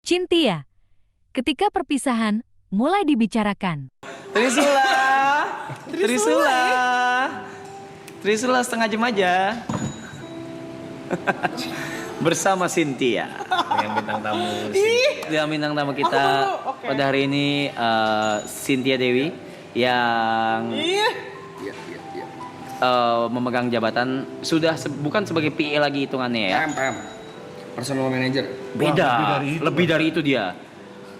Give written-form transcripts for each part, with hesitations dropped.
Cynthia, ketika perpisahan mulai dibicarakan. Trisula setengah jam aja. Bersama Cynthia yang bintang tamu. Yang bintang tamu kita pada hari ini Cynthia Dewi yang memegang jabatan sudah bukan sebagai PA lagi hitungannya ya. PM, personal manager. Beda, lebih dari itu dia.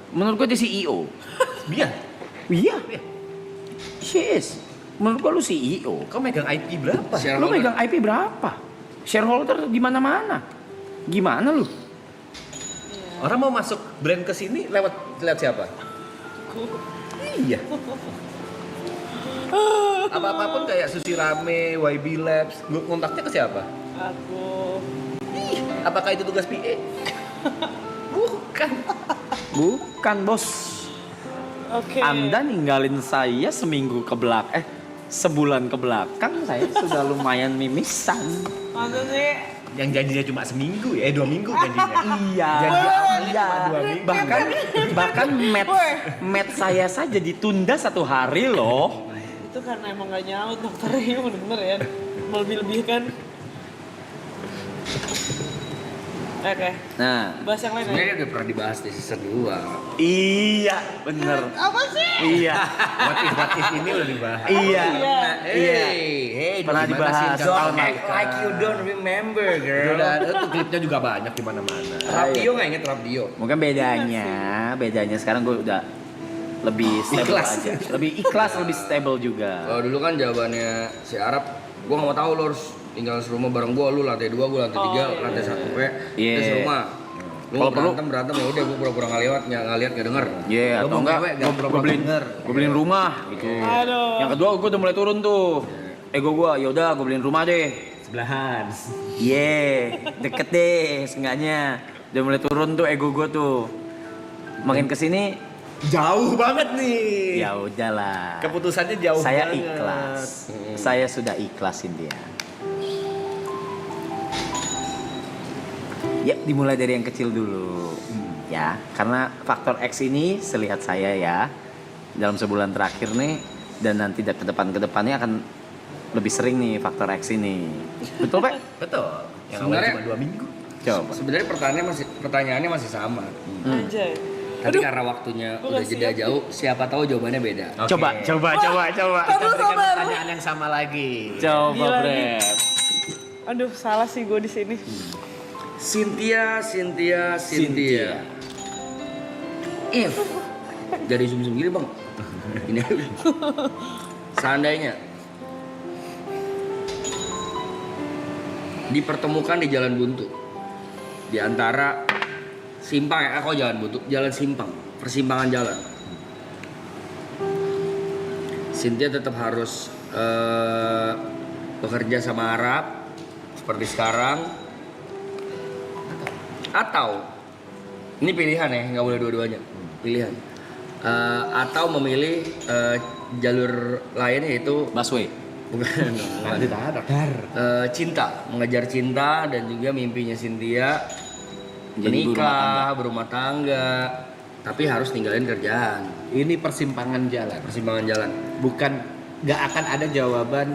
Menurut gue dia CEO. Dia? Iya. Yes. Menurut gue lu CEO. Kau megang IP berapa? Lu megang IP berapa? Shareholder di mana-mana. Gimana lu? Orang mau masuk brand ke sini lewat siapa? Iya. Apa-apapun kayak Susi Rame, YB Labs, kontaknya ke siapa? Aku. Apakah itu tugas PA? Bukan, bos. Oke. Anda ninggalin saya sebulan ke belakang saya sudah lumayan mimisan. Masa sih? Yang janjinya cuma seminggu ya, 2 minggu janjinya. Iya. Janji awalnya cuma 2 minggu. Bahkan match saya saja ditunda 1 hari loh. Itu karena emang gak nyaut dokternya, bener-bener ya. Melebih-lebihkan. Oke. Nah, Bahas yang lain ya? Sebenarnya udah pernah dibahas di season 2. iya, bener. Apa sih? Iya. What if ini udah dibahas. Iya. Iya. Pernah dibahas. Don't act like you don't remember, girl. Itu klipnya juga banyak di mana-mana. Rapdio nggak inget Rapdio? Mungkin bedanya sekarang gue udah lebih stable Ikhlas. aja. Lebih ikhlas, lebih stable juga. Kalau dulu kan jawabannya si Arab, gua nggak mau tahu lo harus tinggal serumah bareng gua, lu lantai 2, gua lantai 3, lantai 1 Iya. Kita serumah. Lu Kalau perlu- berantem ya udah gua pura-pura nggak lihat nggak denger. Iya, Lo atau mau enggak cewek, gue jangan pura-pura denger. beliin rumah gitu. Aduh. Yang kedua gue udah mulai turun tuh. Ego gue, yaudah gue beliin rumah deh. Sebelahan. Deket deh seenggaknya. Udah mulai turun tuh ego gue tuh. Makin kesini, Jauh banget nih. ya udahlah. Keputusannya jauh Saya banget. ikhlas. Saya sudah ikhlasin dia. Ya, dimulai dari yang kecil dulu. Ya, karena faktor X ini selihat saya ya dalam sebulan terakhir nih dan nanti ke depannya akan lebih sering nih faktor X ini. Betul, Pak? Betul. Yang Sebenarnya- awalnya cuma 2 minggu. Coba. Sebenarnya pertanyaannya masih sama. Anjay. Tapi karena waktunya gua udah nggak jeda siap. jauh, siapa tahu jawabannya beda. Oke. Coba. Kita berikan sabar. pertanyaan yang sama lagi. Coba, Gila Brad. Aduh, salah sih gue di sini. Cynthia. If dari zoom gini bang, ini seandainya dipertemukan di jalan buntu di antara simpang jalan buntu, jalan simpang, persimpangan jalan. Cynthia tetap harus bekerja sama Arab seperti sekarang, atau ini pilihan ya, nggak boleh dua-duanya, pilihan. Atau memilih jalur lain yaitu Busway. bukan cinta, mengejar cinta dan juga mimpinya Cynthia Jadi menikah, berumah tangga, tapi harus ninggalin kerjaan, Ini persimpangan jalan. persimpangan jalan. Bukan nggak akan ada jawaban.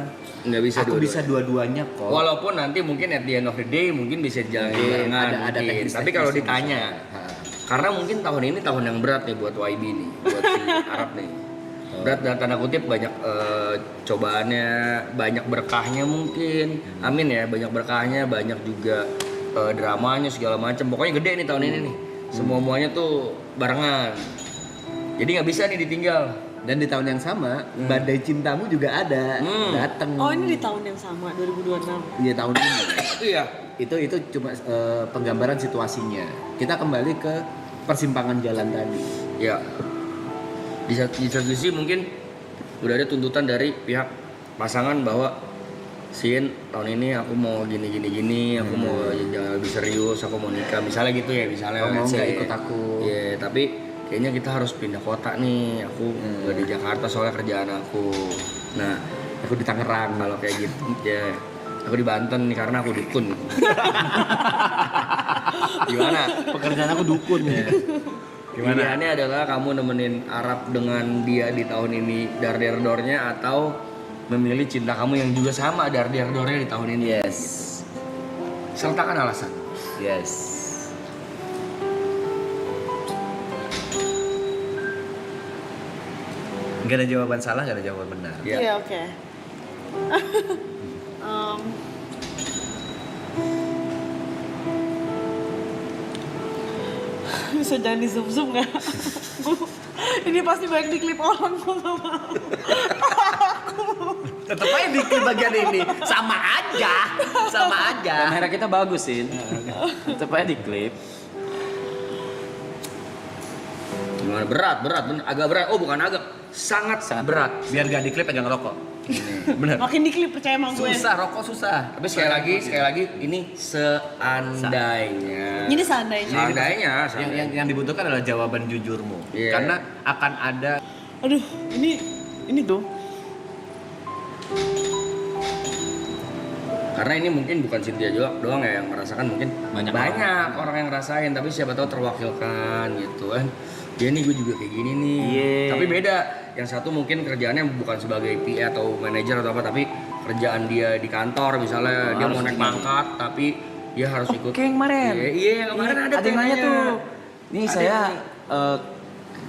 Nggak bisa Aku dua-duanya. bisa dua-duanya kok. Walaupun nanti mungkin at the end of the day mungkin bisa jalan Mungkin barengan, ada mungkin. teknis-teknis Tapi kalau yang ditanya, bisa. karena mungkin tahun ini tahun yang berat nih buat YB nih, buat si Arab nih. Berat dalam tanda kutip, banyak cobaannya, banyak berkahnya mungkin. Amin ya, banyak berkahnya, banyak juga dramanya segala macam. Pokoknya gede nih tahun ini nih. Semua-muanya tuh barengan. Jadi nggak bisa nih ditinggal. Dan di tahun yang sama, badai cintamu juga ada. Datang. Oh, ini di tahun yang sama, 2026. Iya, tahun ini. Iya. Itu cuma penggambaran situasinya. Kita kembali ke persimpangan jalan tadi. Ya, di satu sisi mungkin udah ada tuntutan dari pihak pasangan bahwa Sin, tahun ini aku mau gini, aku mau jangan lebih serius, aku mau nikah, misalnya gitu ya, misalnya. Oh, mau let's nggak say. ikut aku. Iya, tapi kayaknya kita harus pindah kota nih, aku nggak di Jakarta soalnya kerjaan aku. Nah, Aku di Tangerang. kalau kayak gitu, ya aku di Banten nih karena aku dukun. Gimana? Pekerjaan aku dukun ya. Gimana? Pilihannya adalah kamu nemenin Arab dengan dia di tahun ini dar-dar-dornya, atau memilih cinta kamu yang juga sama dar-dar-dornya di tahun ini. Yes. Sertakan alasan. Yes. Gak ada jawaban salah, gak ada jawaban benar. Ya. Iya, oke. Em, bisa jangan di zoom nggak? Ini pasti banyak di klip orang, gue nggak mau. Tetep aja di bagian ini sama aja. Kamera kita bagus sih. Tetep aja di klip. Gimana? Berat, bener. Agak berat. Oh, bukan agak, sangat berat. Biar gak diklip pegang rokok. Bener. Makin di klip percaya sama gue. Susah, rokok susah. Tapi sekali lagi ini seandainya. Ini seandainya. Yang dibutuhkan adalah jawaban jujurmu. Iya. Karena akan ada Aduh, ini tuh. Karena ini mungkin bukan Cynthia doang ya yang merasakan, mungkin Banyak orang yang ngerasain, tapi siapa tahu terwakilkan gitu kan. Ya nih gue juga kayak gini nih. Yeah. Tapi beda. Yang satu mungkin kerjaannya bukan sebagai PA atau manajer atau apa, tapi kerjaan dia di kantor misalnya, dia mau naik pangkat tapi dia harus ikut. Kayak yang kemarin. Iya, yang kemarin ada yang nanya temanya. tuh. Nih Ada saya yang-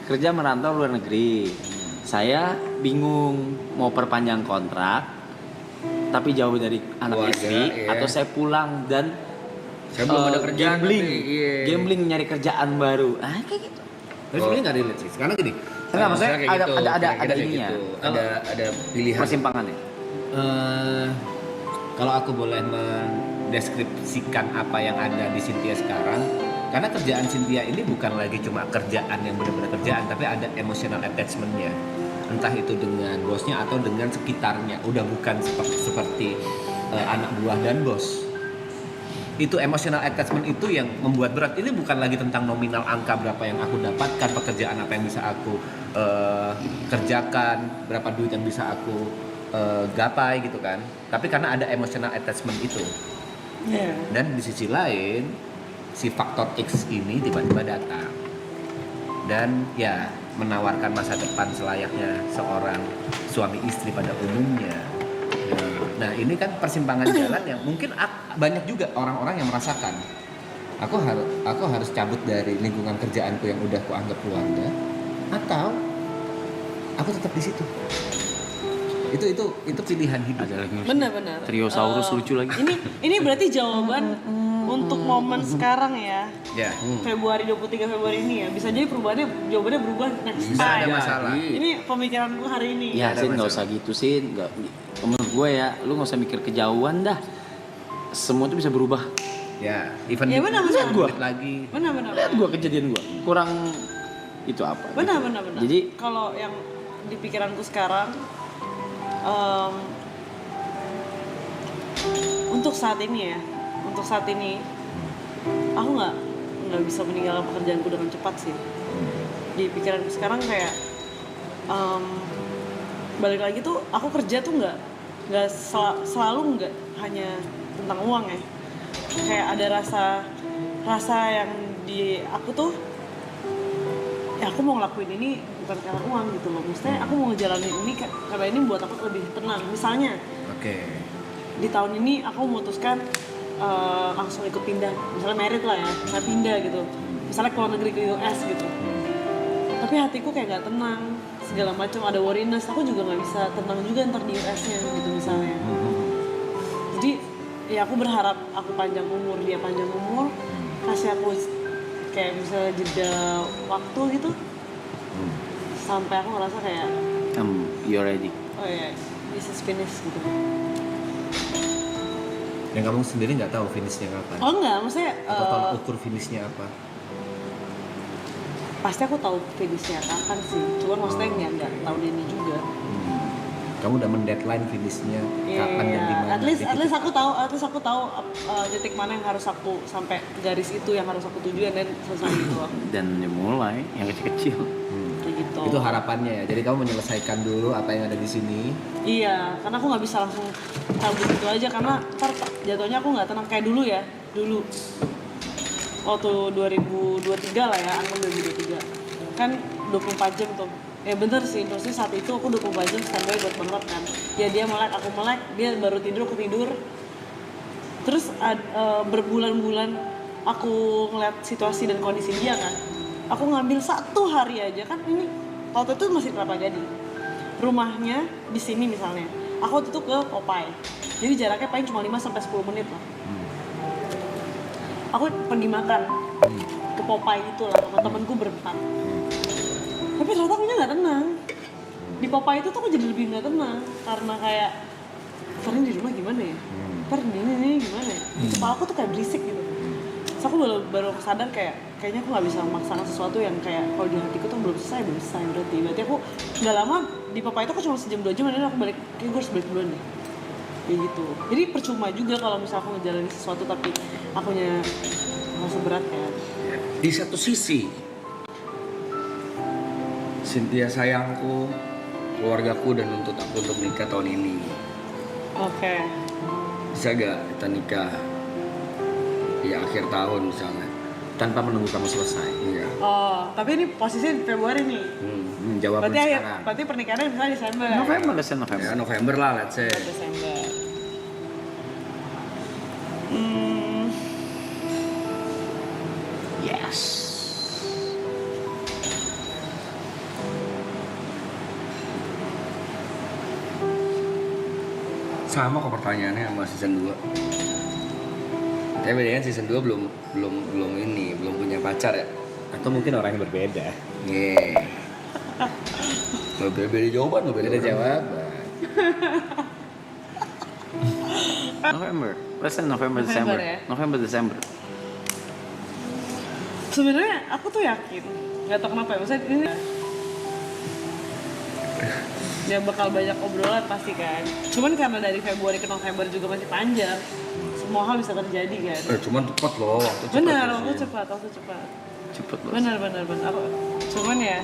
kerja merantau luar negeri. Saya bingung mau perpanjang kontrak tapi jauh dari anak Keluarga, istri, iya. atau saya pulang dan Saya belum ada kerjaan gambling, tapi, iya. gambling nyari kerjaan baru. Ah kayak gitu. Tapi sebenarnya nggak relate sih. Sekarang gini, Enggak, maksudnya kayak ada gitu, ada kira-kira kayak ininya. gitu. Ada pilihan. Persimpangannya. kalau aku boleh mendeskripsikan apa yang ada di Cynthia sekarang, karena kerjaan Cynthia ini bukan lagi cuma kerjaan yang benar-benar kerjaan, tapi ada emotional attachment-nya. Entah itu dengan bosnya atau dengan sekitarnya. Udah bukan seperti anak buah dan bos. Itu emotional attachment itu yang membuat berat. Ini bukan lagi tentang nominal angka berapa yang aku dapatkan, pekerjaan apa yang bisa aku kerjakan, berapa duit yang bisa aku gapai gitu kan. Tapi karena ada emotional attachment itu. Iya. Dan di sisi lain si faktor X ini tiba-tiba datang dan ya menawarkan masa depan selayaknya seorang suami istri pada umumnya. Nah ini kan persimpangan jalan yang mungkin banyak juga orang-orang yang merasakan. Aku harus cabut dari lingkungan kerjaanku yang udah kuanggap keluarga, atau aku tetap di situ. Itu pilihan hidup. Ada lagi. Benar-benar. Triosaurus lucu lagi. Ini berarti jawaban untuk momen sekarang ya. Ya. Februari 23 Februari ini ya. Bisa jadi jawabannya berubah next Bisa ada time. masalah. Ini pemikiran gue hari ini. Ya, ada Sin nggak masalah. usah gitu, Sin. Nggak, menurut gue ya, lu nggak usah mikir kejauhan dah. Semua itu bisa berubah. Ya, even Ya, benar, benar. gua lagi. Benar-benar. Lihat gue kejadian gue, kurang itu apa? Benar. gitu. Jadi kalau yang di pikiranku sekarang untuk saat ini aku nggak bisa meninggalkan pekerjaanku dengan cepat sih. Di pikiranku sekarang kayak balik lagi tuh aku kerja tuh nggak selalu nggak hanya tentang uang ya. Kayak ada rasa yang di aku tuh ya aku mau ngelakuin ini bukan karena uang gitu loh. Maksudnya aku mau ngejalanin ini karena ini buat aku lebih tenang. Misalnya Oke. di tahun ini aku memutuskan langsung ikut pindah, misalnya merit lah ya, saya pindah gitu, misalnya keluar negeri ke US gitu. Tapi hatiku kayak nggak tenang, segala macam ada worriness. Aku juga nggak bisa tenang juga ntar di US-nya gitu misalnya. Jadi ya aku berharap aku panjang umur, dia panjang umur, kasih aku kayak bisa jeda waktu gitu, sampai aku ngerasa kayak you're ready. oh ya this is finished gitu. Dan kamu sendiri nggak tahu finishnya kapan? Oh enggak, maksudnya Atau tolak ukur finishnya apa? pasti aku tahu finishnya kapan sih. Cuman maksudnya nggak tahun ini juga. Kamu udah mendeadline finishnya kapan dan di mana? At least aku tahu titik mana yang harus aku sampai garis itu yang harus aku tuju dan selesai gitu. Dan mulai yang kecil-kecil. Kayak gitu. Itu harapannya ya. Jadi kamu menyelesaikan dulu apa yang ada di sini. Iya, karena aku nggak bisa langsung cabut gitu aja karena ntar jatuhnya aku nggak tenang kayak dulu. Waktu 2023 lah ya, anggap 2023. kan 24 jam tuh. Ya bener sih, maksudnya saat itu aku 24 jam standby buat Bang Rob kan. Ya dia melek, aku melek, dia baru tidur, aku tidur. Terus berbulan-bulan aku ngeliat situasi dan kondisi dia kan. Aku ngambil 1 hari aja kan, ini waktu itu masih Kelapa Gading. Rumahnya di sini misalnya. Aku waktu itu ke Popeye. Jadi jaraknya paling cuma 5-10 menit lah. Aku pergi makan ke Popeye itu lah sama temenku berempat. Tapi ternyata aku nggak tenang. Di Popeye itu tuh aku jadi lebih nggak tenang karena kayak Farin di rumah gimana ya? Farin ini gimana ya? Kepala aku tuh kayak berisik gitu. Terus aku baru sadar kayaknya aku nggak bisa memaksakan sesuatu yang kayak kalau di hatiku tuh belum selesai berarti aku nggak lama di Popeye itu aku cuma sejam 2 jam dan aku balik, kayak gue harus balik duluan deh kayak gitu. Jadi percuma juga kalau misalnya aku ngejalanin sesuatu tapi akunya merasa berat kan. Di satu sisi Cynthia sayangku, keluargaku dan nuntut aku untuk nikah tahun ini. Oke. Bisa gak kita nikah di akhir tahun misalnya? Tanpa menunggu kamu selesai. Iya. Oh, tapi ini posisinya di Februari nih. Jawaban Berarti sekarang. berarti pernikahannya misalnya Desember. November. Ya November lah, let's say. Desember. Yes. Sama kok pertanyaannya sama season 2. Tapi bedanya season 2 belum punya pacar ya. Atau mungkin orang yang berbeda. Iya. Nggak beda jawaban, nggak beda jawaban. November. Let's say November, November December. ya? November, December. Sebenarnya aku tuh yakin, nggak tahu kenapa ya, maksudnya ini ya bakal banyak obrolan pasti kan. Cuman karena dari Februari ke November juga masih panjang, semua hal bisa terjadi kan. Cuman cepat loh, waktu cepat. Benar, ya. waktu cepat. Cepet loh. Benar. Aku, cuman ya,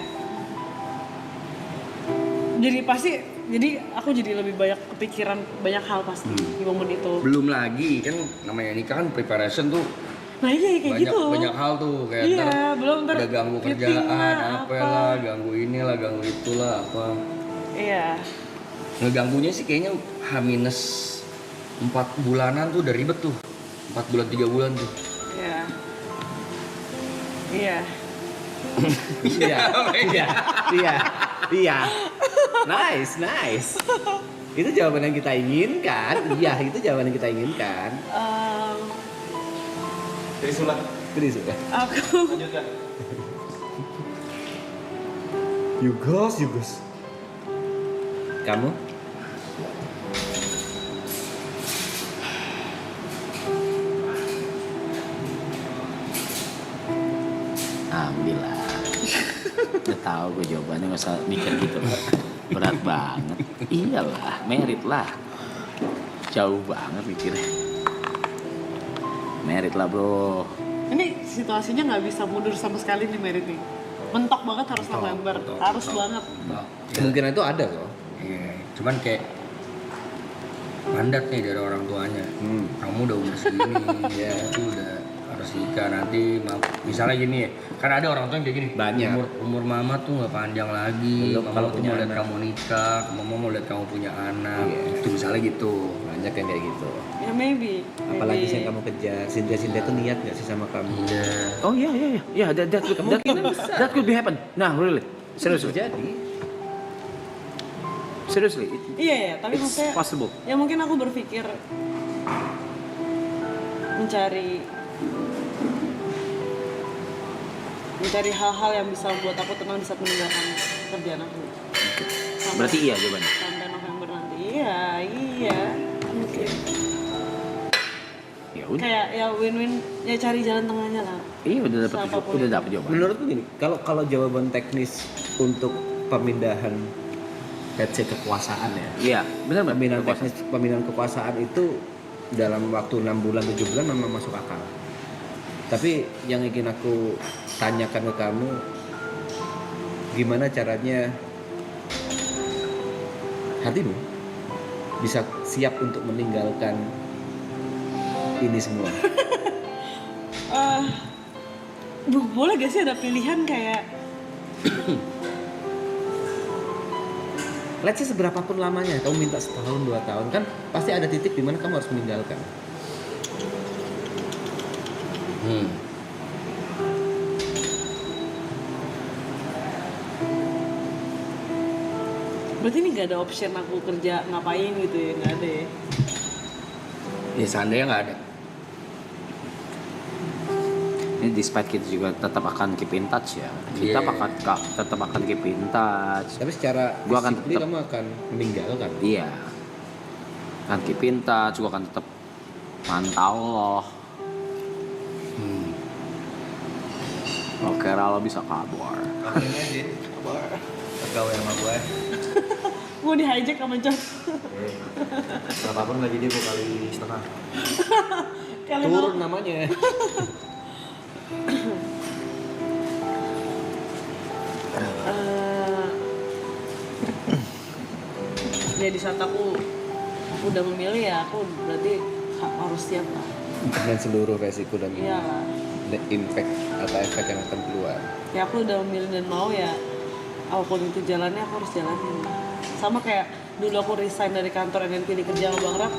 jadi aku jadi lebih banyak kepikiran banyak hal pasti di momen itu. Belum lagi kan namanya nikah kan preparation tuh Nah iya kayak banyak gitu. banyak hal tuh kayak Iya, belum ntar udah ganggu meeting kerjaan lah, apa lah, ganggu inilah, ganggu itulah apa. Iya. Ngeganggunya sih kayaknya H-4 bulanan tuh udah ribet tuh. 4 bulan 3 bulan tuh. Iya. Iya. Iya. Nice. Itu jawaban yang kita inginkan. Iya, itu jawaban yang kita inginkan. Jadi sudah. Aku Yugos. Kamu? Ambil lah. Udah tahu gue jawabannya, nggak usah mikir gitu. Berat banget. Iyalah, merit lah. Jauh banget mikirnya. Merit lah bro. ini situasinya nggak bisa mundur sama sekali nih Merit nih. Mentok banget harus November. Harus banget. Kemungkinan itu ada loh. Iya, cuman kayak mandat nih dari orang tuanya. Kamu udah umur segini, ya itu udah harus nikah nanti. Misalnya gini ya, kan ada orang tua yang kayak gini. Banyak. Umur mama tuh nggak panjang lagi. Belum, Mama kalau tuh punya mau lihat anak. kamu nikah, mama mau lihat kamu punya anak. Iya. Itu misalnya gitu. Banyak yang kayak gitu. Ya maybe. Apalagi sih yang kamu kejar. Cynthia tuh niat gak sih sama kamu? Iya. Oh iya, that could be happen. Nah, really. Seriously. Jadi Seriously. Iya, tapi It's maksudnya possible. ya mungkin aku berpikir mencari hal-hal yang bisa buat aku tenang di saat meninggalkan kerjaan aku. Berarti iya jawabannya. Sampai November nanti. Iya. Mungkin. Ya udah. Kayak ya win-win, ya cari jalan tengahnya lah. Iya Siapapun. udah dapet jawaban. menurutku gini, kalau jawaban teknis untuk pemindahan let's say kekuasaan ya. Iya, benar Pemindahan kekuasaan. teknis, pemindahan kekuasaan itu dalam waktu 6 bulan 7 bulan memang masuk akal. Tapi yang ingin aku tanyakan ke kamu, gimana caranya hatimu bisa siap untuk meninggalkan ini semua? Boleh gak sih ada pilihan kayak Let's say seberapa pun lamanya, kamu minta setahun 2 tahun, kan pasti ada titik di mana kamu harus meninggalkan. Berarti ini gak ada option aku kerja ngapain gitu ya, gak ada ya? Ya seandainya nggak ada. Ini despite kita juga tetap akan keep in touch ya. Kita Yeah. tetap akan keep in touch. Tapi secara Gua akan physically tetap- kamu akan meninggalkan. Iya. Akan keep in touch, gua akan tetap mantau loh. Oke, lo bisa kabar. Akhirnya Din, pegawai sama gue. Gue di hijack sama John. Apapun gaji dia 2 kali setengah. Kalian Turun namanya. ya di saat aku udah memilih ya aku berarti harus siap lah. Dan seluruh resiko dan Iya lah. impact atau efek yang akan keluar. Ya aku udah memilih dan mau ya apapun itu jalannya aku harus jalanin. Sama kayak dulu aku resign dari kantor dan pilih kerja sama Bang Rap,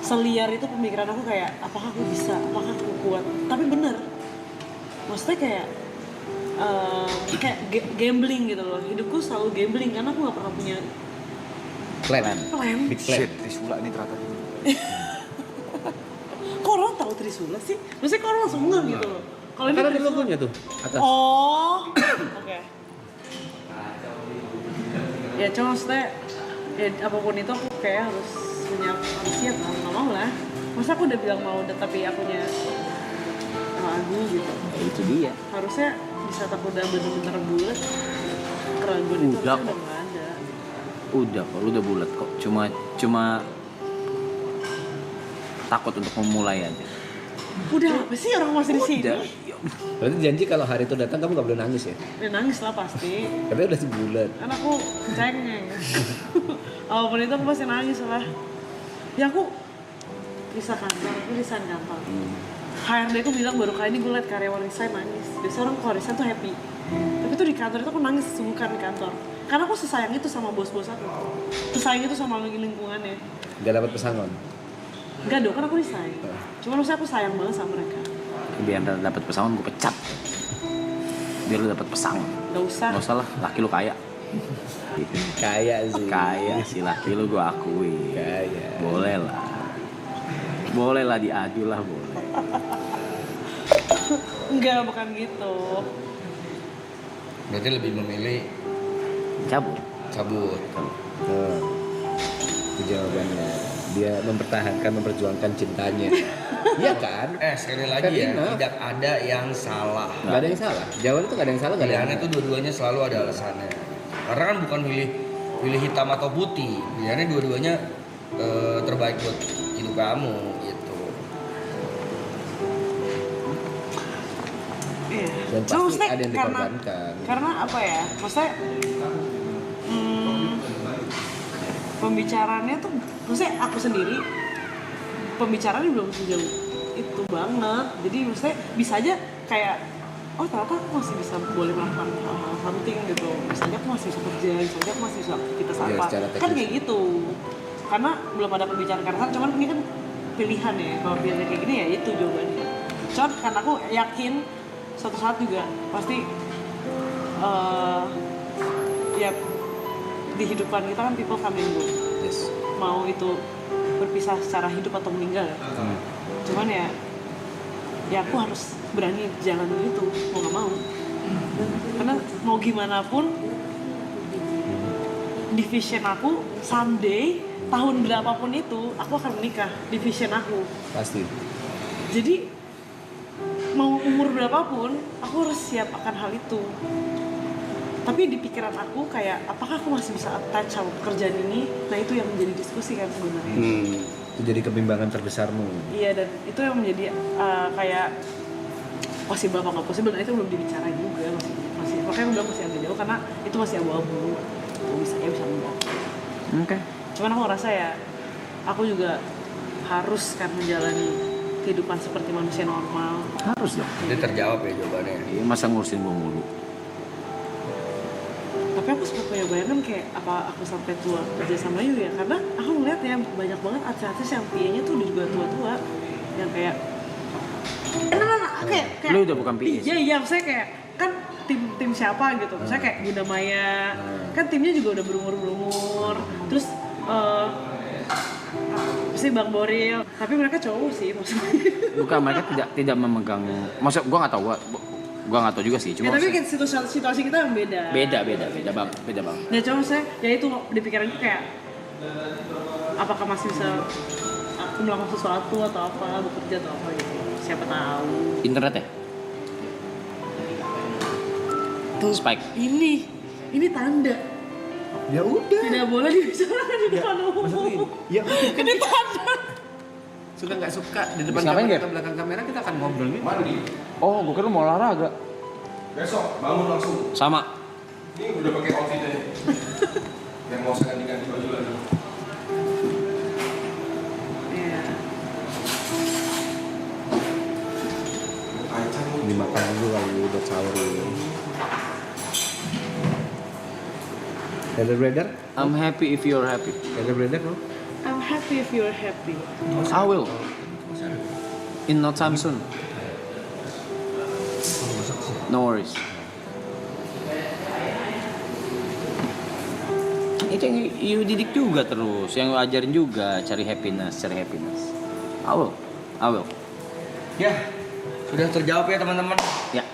seliar itu pemikiran aku kayak apakah aku bisa, apakah aku kuat. Tapi bener, maksudnya kayak gambling gitu loh. Hidupku selalu gambling karena aku gak pernah punya Plan. Big plan. Shit, Trisula ini ternyata gini. kok orang tahu Trisula sih? Maksudnya kok orang langsung ngeh gitu loh. Kalau ini Karena di Trisula. logonya tuh atas. Oh, oke. Ya cuma maksudnya ya apapun itu aku kayak harus siap lah, nggak mau lah. Masa aku udah bilang mau tapi akunya ragu gitu. Ya, itu dia. Harusnya di saat aku udah bener-bener bulat, keraguan itu Udah harusnya kok. udah nggak ada. Udah kok, lu udah bulat kok. Cuma takut untuk memulai aja. Udah apa sih orang masih di sini? Udah. Berarti janji kalau hari itu datang kamu gak boleh nangis ya? Ya nangis lah pasti. Katanya udah sebulan. Kan aku cengeng. Apapun itu aku pasti nangis lah. Ya aku resign kantor, aku resign kantor. HRD aku bilang baru kali ini gue liat karyawan resign nangis. Biasanya orang kalau resign tuh happy. Tapi tuh di kantor itu aku nangis sungkan di kantor. Karena aku sesayang itu sama bos-bos aku. Sesayang itu sama lingkungannya. Gak dapat pesangon. Enggak dong, kan aku resign. Cuma maksudnya aku sayang banget sama mereka. Biar dapat pesangon gue pecat. Biar lu dapat pesangon. Gak usah. Nggak usah lah, laki lu kaya. Kaya sih. Kaya si laki lu gue akui. Kaya. Boleh lah. Boleh lah diadu lah boleh. Enggak, bukan gitu. Berarti lebih memilih Cabut. cabut. Oh. Itu jawabannya. Dia mempertahankan, memperjuangkan cintanya. Iya kan? Sekali lagi Fair ya, enough. tidak ada yang salah. Gak ada yang salah. Jawaban itu gak ada yang salah, gak ada yang Pilihannya itu dua-duanya selalu ada alasannya. Karena kan bukan pilih hitam atau putih. Pilihannya dua-duanya terbaik buat hidup kamu gitu. Iya. Dan Cuma pasti maksudnya ada yang dikorbankan. Karena apa ya? Maksudnya pembicaraannya tuh, maksudnya aku sendiri pembicaraannya belum sejauh itu banget. Jadi maksudnya bisa aja kayak oh ternyata aku masih bisa boleh melakukan hal-hal something gitu. Misalnya aku masih bisa kerja, misalnya aku masih bisa aktivitas Iya, apa. secara Kan teknis. kayak gitu. Karena belum ada pembicaraan karena cuman ini kan pilihan ya. Kalau pilihan kayak gini ya itu jawabannya. Cuman karena aku yakin suatu saat juga pasti ya di hidupan kita kan people come and go. Yes. Mau itu berpisah secara hidup atau meninggal ya. Cuman ya aku harus berani jalan itu mau nggak mau. Karena mau gimana pun di vision aku someday tahun berapapun itu aku akan menikah di vision aku. Pasti. Jadi mau umur berapapun aku harus siap akan hal itu. Tapi di pikiran aku kayak apakah aku masih bisa attach sama pekerjaan ini? Nah itu yang menjadi diskusi kan sebenarnya. Itu jadi kebimbangan terbesarmu. Iya, dan itu yang menjadi kayak possible apa nggak possible, nah itu belum dibicarain juga, masih makanya aku bilang masih agak jauh karena itu masih abu-abu. Bisa enggak. Oke. Cuman aku ngerasa ya aku juga harus kan menjalani kehidupan seperti manusia normal. Harus dong. Jadi terjawab ya jawabannya. Iya, masa ngurusin gue mulu. Tapi aku sempat punya bayangan kayak apa aku sampai tua kerja sama Yu ya, karena aku ngeliat ya banyak banget artis-artis yang PA-nya tuh udah juga tua-tua, yang kayak kayak Lu udah bukan PA. iya maksudnya kayak kan tim siapa gitu, misalnya kayak Bunda Maya kan timnya juga udah berumur, terus pasti Bang Boril, tapi mereka cowok sih maksudnya. Bukan, mereka tidak memegang. Maksud gua nggak tahu, gua nggak tahu juga sih. Ya, Cuma tapi kan situasi kita yang beda. beda bang. Nah cuma saya ya itu di pikiranku kayak apakah masih bisa aku melakukan sesuatu atau apa, bekerja atau apa gitu, siapa tahu. Internet ya? Tuh Spike. ini tanda Ya udah. tidak boleh dibicarakan di depan umum. Ya Ini tanda. suka nggak suka di depan Habis ngapain, kamera Ger? atau belakang kamera kita akan ngobrol gitu. Mandi. Oh, gua kira lu mau olahraga. Besok bangun langsung. Sama. Ini udah pakai outfitnya. Yang mau saya ganti baju lagi. Iya. Kacang. Dimakan dulu kali buat sahur ini. Hello brother, I'm happy if you're happy. hello brother no? I'm happy if you're happy. I will. In no time soon. No worries. Itu yang you didik juga terus, yang lu ajarin juga cari happiness. I will. Ya, sudah terjawab ya teman-teman. Ya.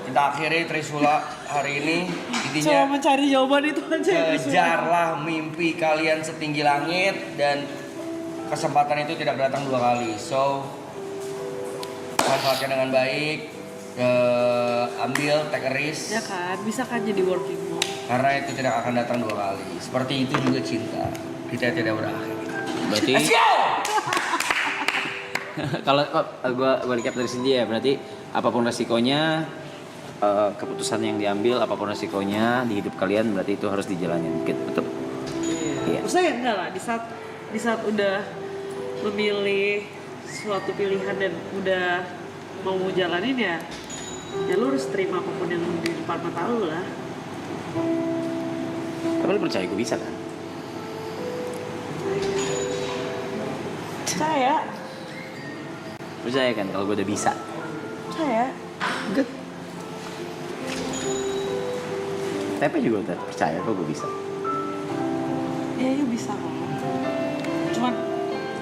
Kita akhiri Trisula hari ini. Coba Intinya mencari jawaban itu aja. kejarlah mimpi kalian setinggi langit dan kesempatan itu tidak datang 2 kali. So manfaatkan dengan baik, ambil take a risk, Ya kan, bisa kan jadi working mom. karena itu tidak akan datang 2 kali. Seperti itu juga cinta, kita tidak berakhir. Berarti kalau gua recap dari sini ya, berarti apapun resikonya, keputusan yang diambil apapun resikonya di hidup kalian, berarti itu harus dijalanin. Betul. Iya. Maksudnya enggak lah, di saat udah memilih suatu pilihan dan udah mau jalanin ya lu harus terima apapun yang di depan mata lu lah. Tapi lu percaya gue bisa kan? Percaya kan kalau gue udah bisa? Percaya. Good. Tapi juga udah percaya kok gue bisa. Ya you bisa kok. Cuman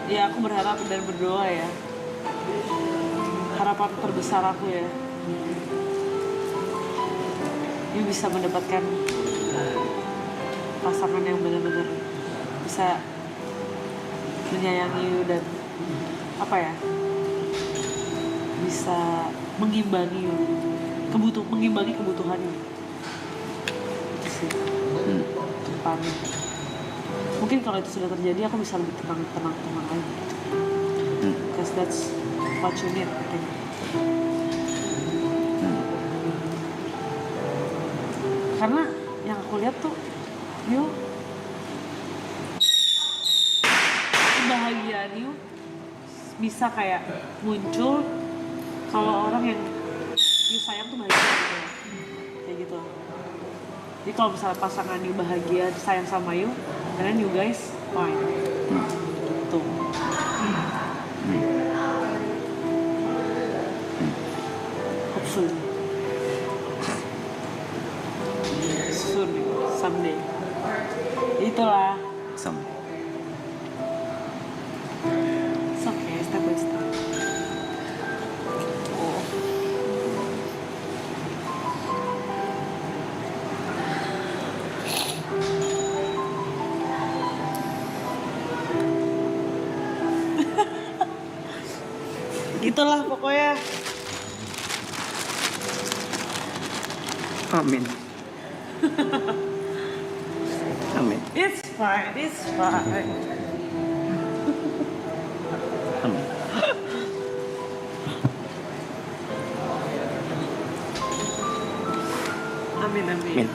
ya aku berharap dan berdoa ya. Harapan terbesar aku ya. You bisa mendapatkan pasangan yang benar-benar bisa menyayangi you dan apa ya, bisa mengimbangi you, mengimbangi kebutuhan you. Itu sih. Pamit. Mungkin kalau itu sudah terjadi aku bisa lebih tenang lagi. Because that's what you need, I think. Karena yang aku lihat tuh, you kebahagiaan you bisa kayak muncul kalau orang yang you sayang tuh bahagia gitu ya. Kayak gitu. Jadi kalau misalnya pasangan you bahagia, sayang sama you, then you guys fine. Tuh. Hopefully. Soon, someday. Itulah. Sama. It's okay, step by step. Oh. Gitulah pokoknya. Amin. Amin. It's fine, it's fine. Amin. Amin, amin. Amin.